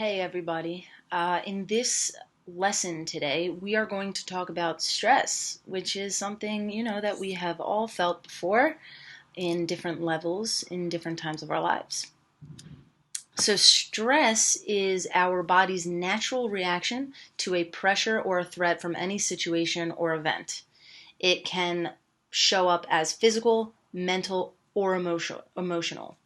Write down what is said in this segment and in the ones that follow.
Hey everybody. In this lesson today, we are going to talk about stress, which is something, that we have all felt before in different levels, in different times of our lives. So stress is our body's natural reaction to a pressure or a threat from any situation or event. It can show up as physical, mental, or emotional.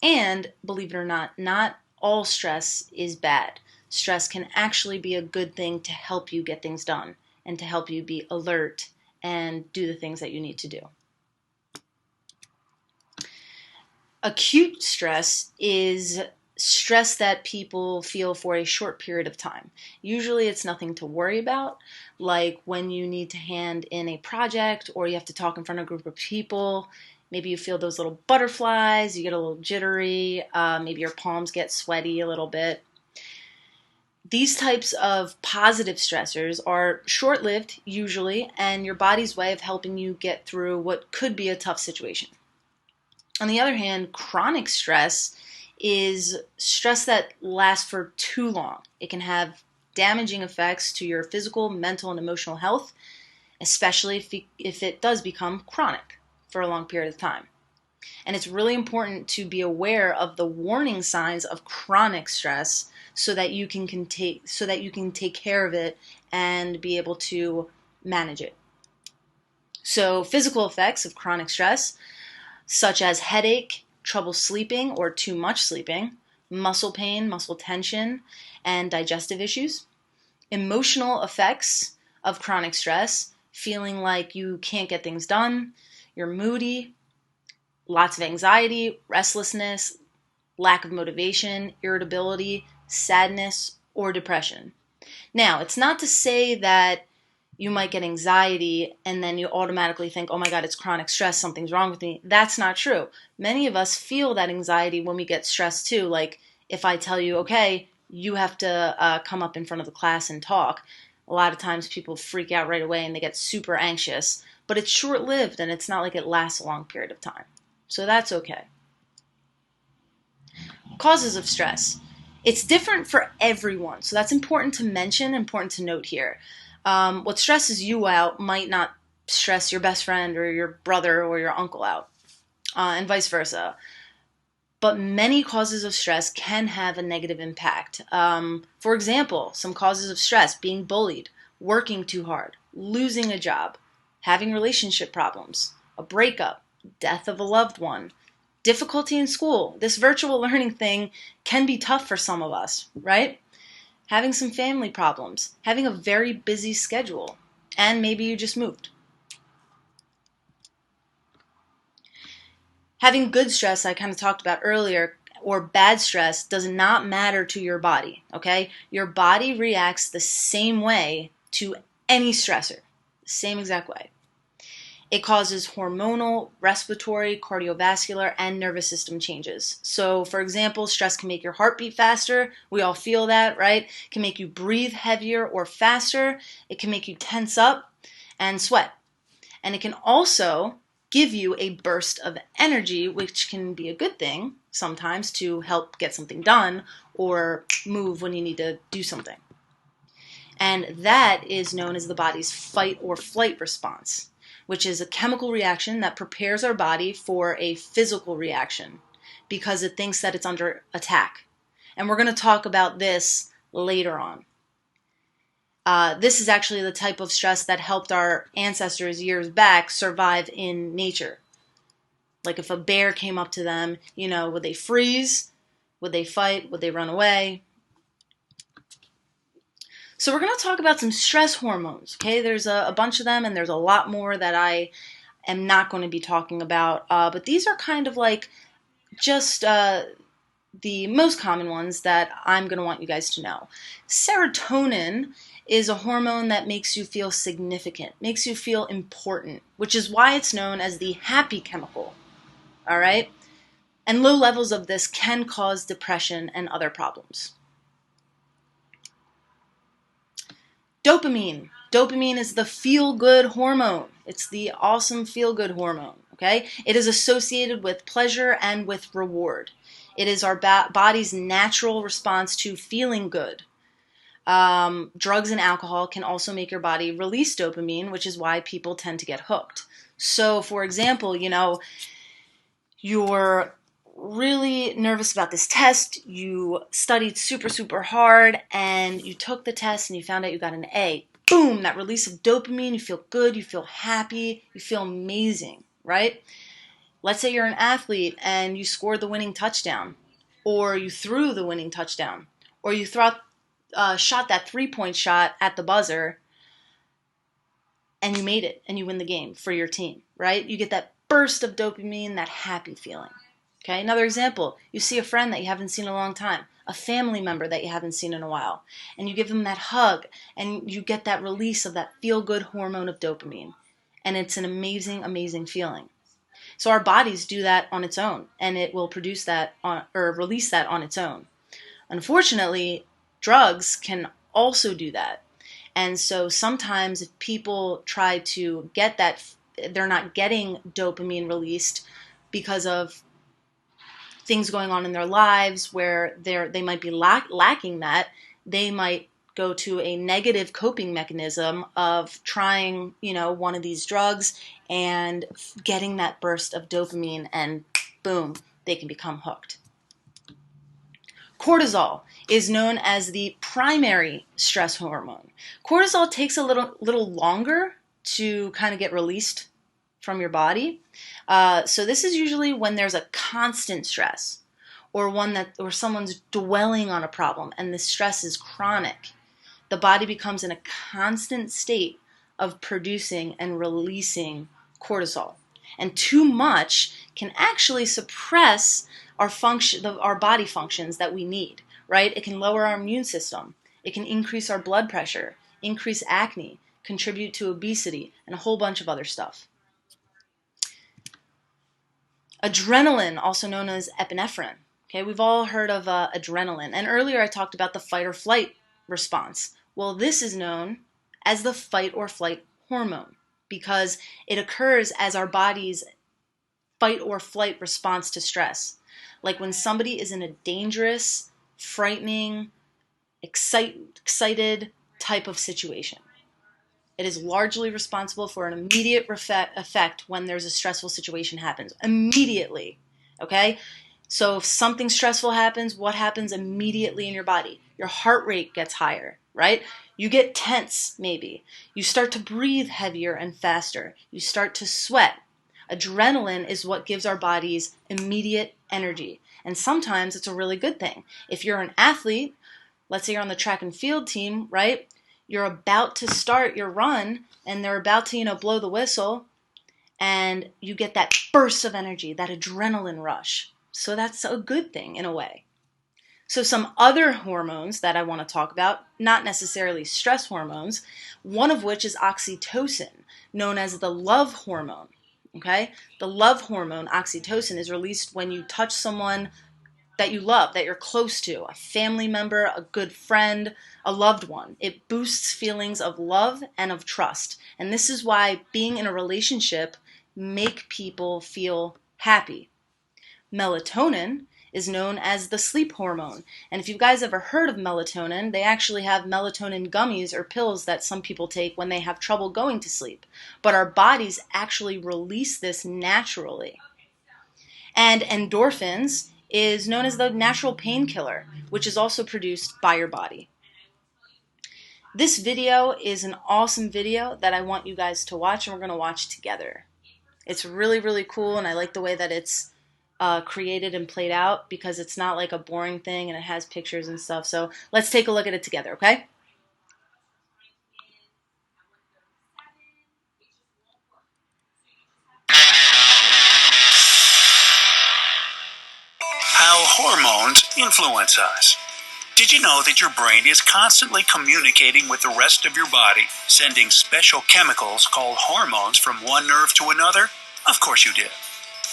And believe it or not all stress is bad. Stress can actually be a good thing to help you get things done and to help you be alert and do the things that you need to do. Acute stress is stress that people feel for a short period of time. Usually it's nothing to worry about, like when you need to hand in a project or you have to talk in front of a group of people. Maybe you feel those little butterflies, you get a little jittery, maybe your palms get sweaty a little bit. These types of positive stressors are short-lived usually, and your body's way of helping you get through what could be a tough situation. On the other hand, chronic stress is stress that lasts for too long. It can have damaging effects to your physical, mental, and emotional health, especially if it does become chronic for a long period of time. And it's really important to be aware of the warning signs of chronic stress so that you can take care of it and be able to manage it. So physical effects of chronic stress, such as headache, trouble sleeping or too much sleeping, muscle pain, muscle tension, and digestive issues. Emotional effects of chronic stress, feeling like you can't get things done, you're moody, lots of anxiety, restlessness, lack of motivation, irritability, sadness, or depression. Now, it's not to say that you might get anxiety and then you automatically think, oh my God, it's chronic stress, something's wrong with me. That's not true. Many of us feel that anxiety when we get stressed too. Like if I tell you, okay, you have to come up in front of the class and talk, a lot of times people freak out right away and they get super anxious, but it's short-lived and it's not like it lasts a long period of time. So that's okay. Causes of stress. It's different for everyone, so that's important to mention, important to note here. What stresses you out might not stress your best friend or your brother or your uncle out, and vice versa. But many causes of stress can have a negative impact. For example, some causes of stress: being bullied, working too hard, losing a job, having relationship problems, a breakup, death of a loved one, difficulty in school. This virtual learning thing can be tough for some of us, right? Having some family problems, having a very busy schedule, and maybe you just moved. Having good stress, I kind of talked about earlier, or bad stress does not matter to your body, okay? Your body reacts the same way to any stressor, same exact way. It causes hormonal, respiratory, cardiovascular, and nervous system changes. So, for example, stress can make your heart beat faster. We all feel that, right? It can make you breathe heavier or faster. It can make you tense up and sweat. And it can also give you a burst of energy, which can be a good thing sometimes to help get something done or move when you need to do something. And that is known as the body's fight or flight response, which is a chemical reaction that prepares our body for a physical reaction because it thinks that it's under attack. And we're going to talk about this later on. This is actually the type of stress that helped our ancestors years back survive in nature. Like if a bear came up to them, would they freeze? Would they fight? Would they run away? So we're going to talk about some stress hormones, okay? There's a bunch of them, and there's a lot more that I am not going to be talking about. But these are kind of like just the most common ones that I'm going to want you guys to know. Serotonin is a hormone that makes you feel significant, makes you feel important, which is why it's known as the happy chemical, all right? And low levels of this can cause depression and other problems. Dopamine. Dopamine is the feel-good hormone. It's the awesome feel-good hormone, okay? It is associated with pleasure and with reward. It is our body's natural response to feeling good. Drugs and alcohol can also make your body release dopamine, which is why people tend to get hooked. So, for example, you're really nervous about this test, you studied super, super hard, and you took the test and you found out you got an A. Boom, that release of dopamine, you feel good, you feel happy, you feel amazing, right? Let's say you're an athlete and you scored the winning touchdown, or you threw the winning touchdown, or you shot that 3-point shot at the buzzer and you made it and you win the game for your team, right? You get that burst of dopamine, that happy feeling. Okay, another example, you see a friend that you haven't seen in a long time, a family member that you haven't seen in a while, and you give them that hug and you get that release of that feel-good hormone of dopamine. And it's an amazing, amazing feeling. So our bodies do that on its own, and it will produce that or release that on its own. Unfortunately, drugs can also do that. And so sometimes if people try to get that, they're not getting dopamine released because of things going on in their lives where they might be lacking that. They might go to a negative coping mechanism of trying, one of these drugs and getting that burst of dopamine, and boom, they can become hooked. Cortisol is known as the primary stress hormone. Cortisol takes a little longer to kind of get released from your body. So this is usually when there's a constant stress, or or someone's dwelling on a problem and the stress is chronic. The body becomes in a constant state of producing and releasing cortisol. And too much can actually suppress our body functions that we need, right? It can lower our immune system. It can increase our blood pressure, increase acne, contribute to obesity, and a whole bunch of other stuff. Adrenaline, also known as epinephrine. Okay, we've all heard of adrenaline. And earlier I talked about the fight or flight response. Well, this is known as the fight or flight hormone because it occurs as our body's fight or flight response to stress. Like when somebody is in a dangerous, frightening, excited type of situation. It is largely responsible for an immediate effect when there's a stressful situation happens. Immediately, okay? So if something stressful happens, what happens immediately in your body? Your heart rate gets higher, right? You get tense, maybe. You start to breathe heavier and faster. You start to sweat. Adrenaline is what gives our bodies immediate energy. And sometimes it's a really good thing. If you're an athlete, let's say you're on the track and field team, right? You're about to start your run and they're about to, blow the whistle, and you get that burst of energy, that adrenaline rush. So that's a good thing in a way. So some other hormones that I want to talk about, not necessarily stress hormones, one of which is oxytocin, known as the love hormone. Okay? The love hormone, oxytocin, is released when you touch someone that you love, that you're close to, a family member, a good friend, a loved one. It boosts feelings of love and of trust. And this is why being in a relationship make people feel happy. Melatonin is known as the sleep hormone. And if you guys ever heard of melatonin, they actually have melatonin gummies or pills that some people take when they have trouble going to sleep. But our bodies actually release this naturally. And endorphins is known as the natural painkiller, which is also produced by your body. This video is an awesome video that I want you guys to watch, and we're going to watch together. It's really, really cool, and I like the way that it's created and played out because it's not like a boring thing and it has pictures and stuff. So let's take a look at it together, okay? How hormones influence us. Did you know that your brain is constantly communicating with the rest of your body, sending special chemicals called hormones from one nerve to another? Of course you did.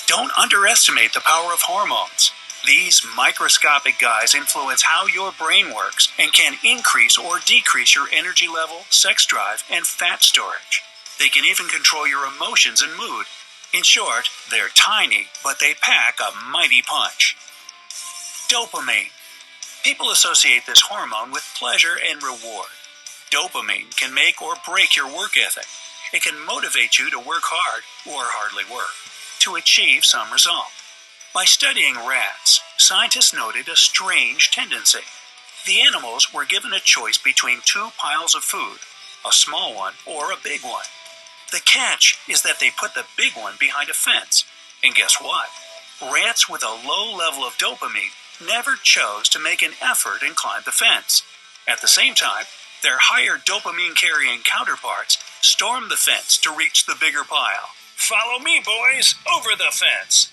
Don't underestimate the power of hormones. These microscopic guys influence how your brain works and can increase or decrease your energy level, sex drive, and fat storage. They can even control your emotions and mood. In short, they're tiny, but they pack a mighty punch. Dopamine. People associate this hormone with pleasure and reward. Dopamine can make or break your work ethic. It can motivate you to work hard, or hardly work, to achieve some result. By studying rats, scientists noted a strange tendency. The animals were given a choice between two piles of food, a small one or a big one. The catch is that they put the big one behind a fence. And guess what? Rats with a low level of dopamine never chose to make an effort and climb the fence. At the same time, their higher dopamine-carrying counterparts stormed the fence to reach the bigger pile. Follow me, boys, over the fence.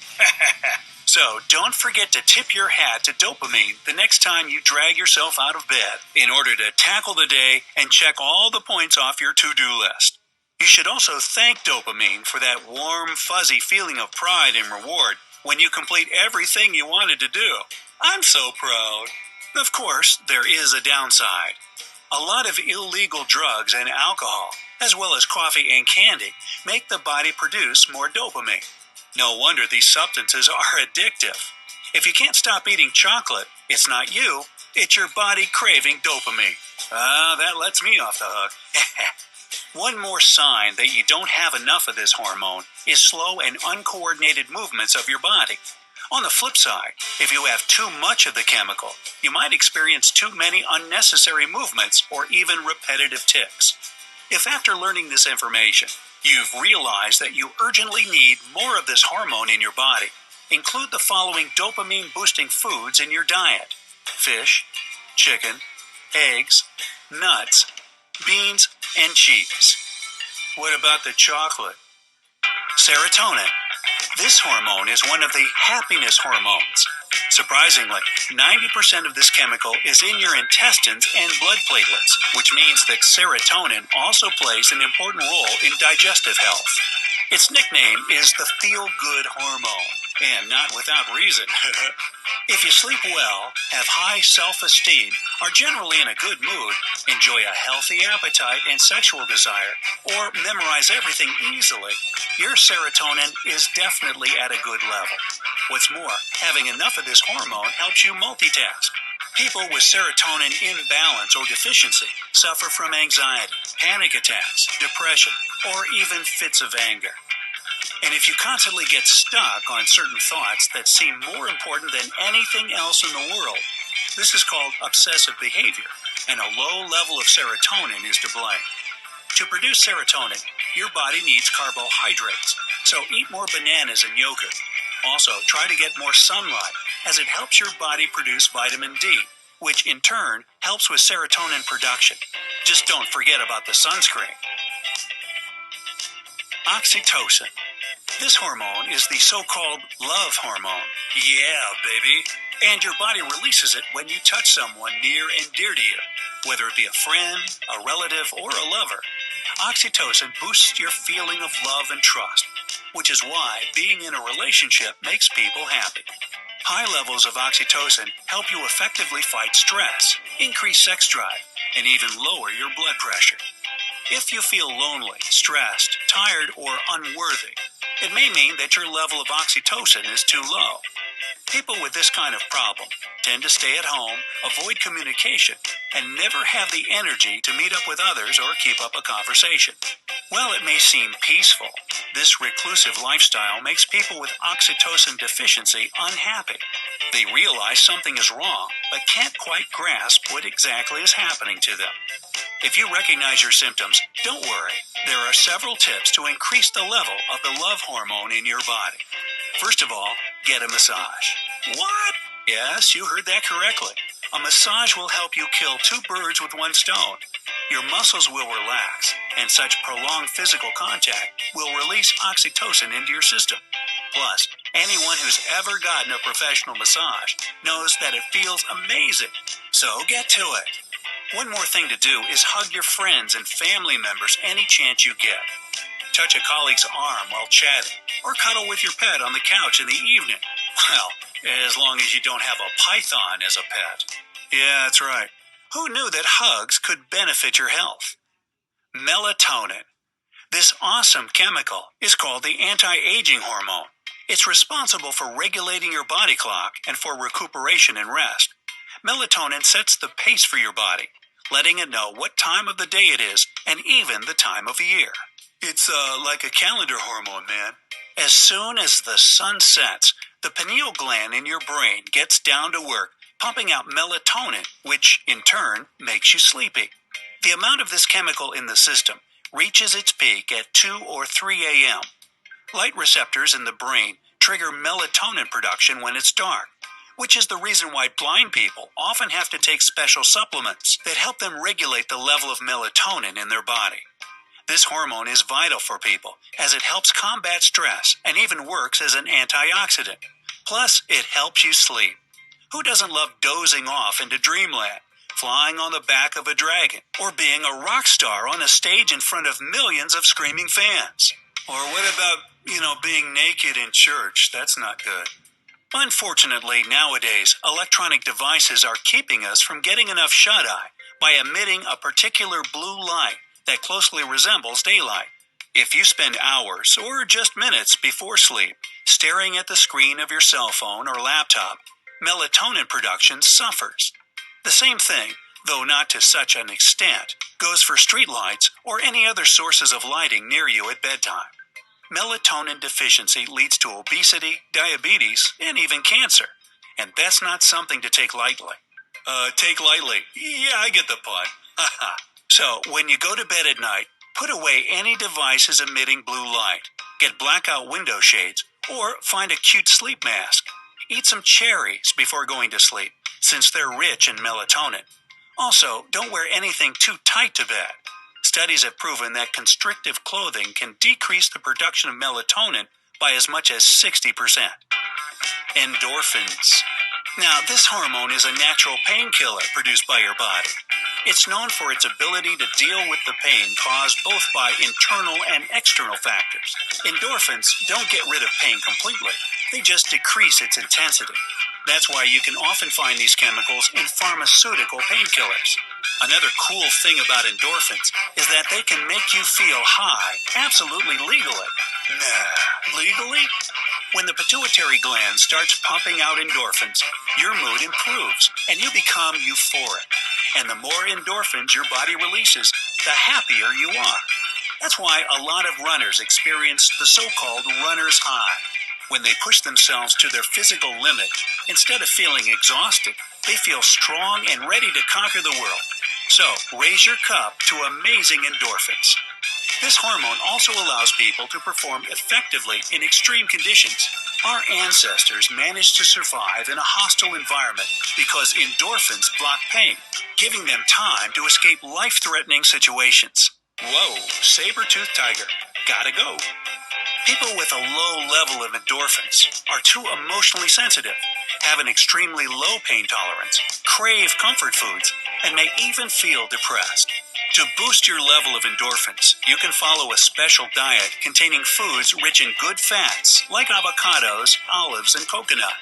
So don't forget to tip your hat to dopamine the next time you drag yourself out of bed in order to tackle the day and check all the points off your to-do list. You should also thank dopamine for that warm, fuzzy feeling of pride and reward when you complete everything you wanted to do. I'm so proud. Of course, there is a downside. A lot of illegal drugs and alcohol, as well as coffee and candy, make the body produce more dopamine. No wonder these substances are addictive. If you can't stop eating chocolate, it's not you, it's your body craving dopamine. That lets me off the hook. One more sign that you don't have enough of this hormone is slow and uncoordinated movements of your body. On the flip side, if you have too much of the chemical, you might experience too many unnecessary movements or even repetitive tics. If after learning this information, you've realized that you urgently need more of this hormone in your body, include the following dopamine-boosting foods in your diet: fish, chicken, eggs, nuts, beans, and cheese. What about the chocolate? Serotonin. This hormone is one of the happiness hormones. Surprisingly, 90% of this chemical is in your intestines and blood platelets, which means that serotonin also plays an important role in digestive health. Its nickname is the feel-good hormone, and not without reason. If you sleep well, have high self-esteem, are generally in a good mood, enjoy a healthy appetite and sexual desire, or memorize everything easily, your serotonin is definitely at a good level. What's more, having enough of this hormone helps you multitask. People with serotonin imbalance or deficiency suffer from anxiety, panic attacks, depression, or even fits of anger. And if you constantly get stuck on certain thoughts that seem more important than anything else in the world, this is called obsessive behavior, and a low level of serotonin is to blame. To produce serotonin, your body needs carbohydrates, so eat more bananas and yogurt. Also, try to get more sunlight, as it helps your body produce vitamin D, which in turn helps with serotonin production. Just don't forget about the sunscreen. Oxytocin. This hormone is the so-called love hormone. Yeah, baby. And your body releases it when you touch someone near and dear to you, whether it be a friend, a relative, or a lover. Oxytocin boosts your feeling of love and trust, which is why being in a relationship makes people happy. High levels of oxytocin help you effectively fight stress, increase sex drive, and even lower your blood pressure. If you feel lonely, stressed, tired, or unworthy, it may mean that your level of oxytocin is too low. People with this kind of problem tend to stay at home, avoid communication, and never have the energy to meet up with others or keep up a conversation. While it may seem peaceful, this reclusive lifestyle makes people with oxytocin deficiency unhappy. They realize something is wrong, but can't quite grasp what exactly is happening to them. If you recognize your symptoms, don't worry. There are several tips to increase the level of the love hormone in your body. First of all, get a massage. What? Yes, you heard that correctly. A massage will help you kill two birds with one stone. Your muscles will relax, and such prolonged physical contact will release oxytocin into your system. Plus, anyone who's ever gotten a professional massage knows that it feels amazing. So get to it. One more thing to do is hug your friends and family members any chance you get. Touch a colleague's arm while chatting, or cuddle with your pet on the couch in the evening. Well, as long as you don't have a python as a pet. Yeah, that's right. Who knew that hugs could benefit your health? Melatonin. This awesome chemical is called the anti-aging hormone. It's responsible for regulating your body clock and for recuperation and rest. Melatonin sets the pace for your body, letting it know what time of the day it is and even the time of year. It's like a calendar hormone, man. As soon as the sun sets, the pineal gland in your brain gets down to work, pumping out melatonin, which in turn makes you sleepy. The amount of this chemical in the system reaches its peak at 2 or 3 a.m. Light receptors in the brain trigger melatonin production when it's dark, which is the reason why blind people often have to take special supplements that help them regulate the level of melatonin in their body. This hormone is vital for people as it helps combat stress and even works as an antioxidant. Plus, it helps you sleep. Who doesn't love dozing off into dreamland, flying on the back of a dragon, or being a rock star on a stage in front of millions of screaming fans? Or what about, being naked in church? That's not good. Unfortunately, nowadays, electronic devices are keeping us from getting enough shut-eye by emitting a particular blue light that closely resembles daylight. If you spend hours or just minutes before sleep staring at the screen of your cell phone or laptop, melatonin production suffers. The same thing, though not to such an extent, goes for streetlights or any other sources of lighting near you at bedtime. Melatonin deficiency leads to obesity, diabetes, and even cancer. And that's not something to take lightly. Take lightly. Yeah, I get the pun. Haha. So, when you go to bed at night, put away any devices emitting blue light. Get blackout window shades, or find a cute sleep mask. Eat some cherries before going to sleep, since they're rich in melatonin. Also, don't wear anything too tight to bed. Studies have proven that constrictive clothing can decrease the production of melatonin by as much as 60%. Endorphins. Now, this hormone is a natural painkiller produced by your body. It's known for its ability to deal with the pain caused both by internal and external factors. Endorphins don't get rid of pain completely. They just decrease its intensity. That's why you can often find these chemicals in pharmaceutical painkillers. Another cool thing about endorphins is that they can make you feel high, absolutely legally. Nah, legally? When the pituitary gland starts pumping out endorphins, your mood improves and you become euphoric. And the more endorphins your body releases, the happier you are. That's why a lot of runners experience the so-called runner's high. When they push themselves to their physical limit, instead of feeling exhausted, they feel strong and ready to conquer the world. So, raise your cup to amazing endorphins. This hormone also allows people to perform effectively in extreme conditions. Our ancestors managed to survive in a hostile environment because endorphins block pain, giving them time to escape life-threatening situations. Whoa, saber-toothed tiger, gotta go. People with a low level of endorphins are too emotionally sensitive, have an extremely low pain tolerance, crave comfort foods, and may even feel depressed. To boost your level of endorphins, you can follow a special diet containing foods rich in good fats like avocados, olives, and coconut.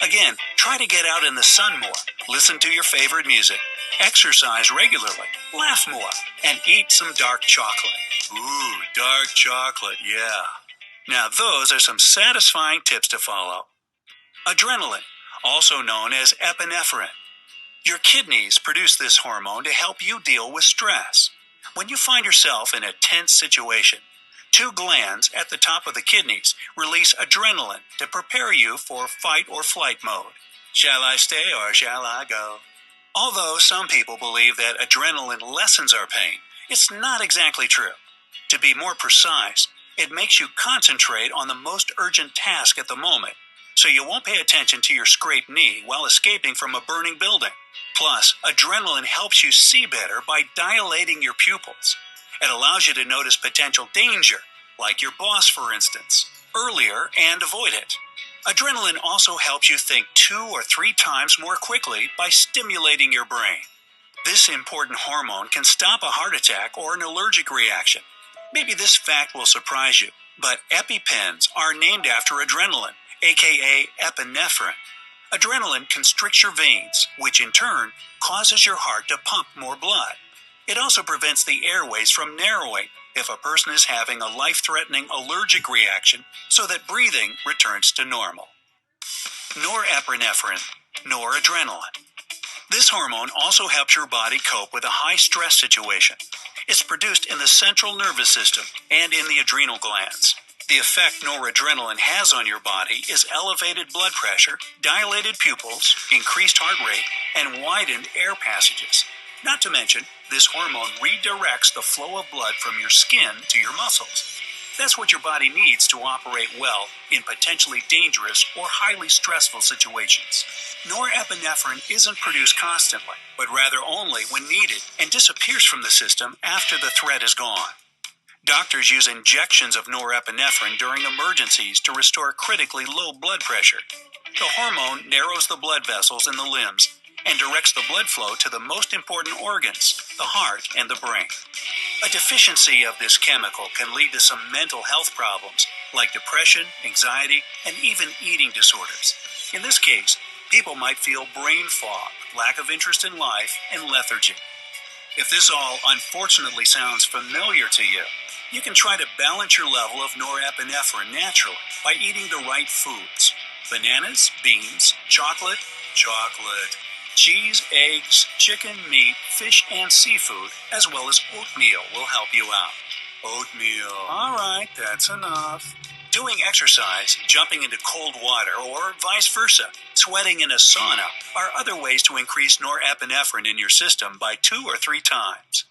Again, try to get out in the sun more, listen to your favorite music, exercise regularly, laugh more, and eat some dark chocolate. Ooh, dark chocolate, yeah. Now those are some satisfying tips to follow. Adrenaline, also known as epinephrine. Your kidneys produce this hormone to help you deal with stress. When you find yourself in a tense situation, two glands at the top of the kidneys release adrenaline to prepare you for fight or flight mode. Shall I stay or shall I go? Although some people believe that adrenaline lessens our pain, it's not exactly true. To be more precise, it makes you concentrate on the most urgent task at the moment, so you won't pay attention to your scraped knee while escaping from a burning building. Plus, adrenaline helps you see better by dilating your pupils. It allows you to notice potential danger, like your boss for instance, earlier and avoid it. Adrenaline also helps you think 2 or 3 times more quickly by stimulating your brain. This important hormone can stop a heart attack or an allergic reaction. Maybe this fact will surprise you, but EpiPens are named after adrenaline, aka epinephrine. Adrenaline constricts your veins, which in turn causes your heart to pump more blood. It also prevents the airways from narrowing, if a person is having a life-threatening allergic reaction so that breathing returns to normal. Norepinephrine, noradrenaline. This hormone also helps your body cope with a high-stress situation. It's produced in the central nervous system and in the adrenal glands. The effect noradrenaline has on your body is elevated blood pressure, dilated pupils, increased heart rate, and widened air passages. Not to mention, this hormone redirects the flow of blood from your skin to your muscles. That's what your body needs to operate well in potentially dangerous or highly stressful situations. Norepinephrine isn't produced constantly, but rather only when needed and disappears from the system after the threat is gone. Doctors use injections of norepinephrine during emergencies to restore critically low blood pressure. The hormone narrows the blood vessels in the limbs and directs the blood flow to the most important organs, the heart and the brain. A deficiency of this chemical can lead to some mental health problems like depression, anxiety, and even eating disorders. In this case, people might feel brain fog, lack of interest in life, and lethargy. If this all unfortunately sounds familiar to you, you can try to balance your level of norepinephrine naturally by eating the right foods. Bananas, beans, chocolate, cheese, eggs, chicken, meat, fish, and seafood, as well as oatmeal will help you out. Oatmeal. All right, that's enough. Doing exercise, jumping into cold water, or vice versa, sweating in a sauna, are other ways to increase norepinephrine in your system by 2 or 3 times.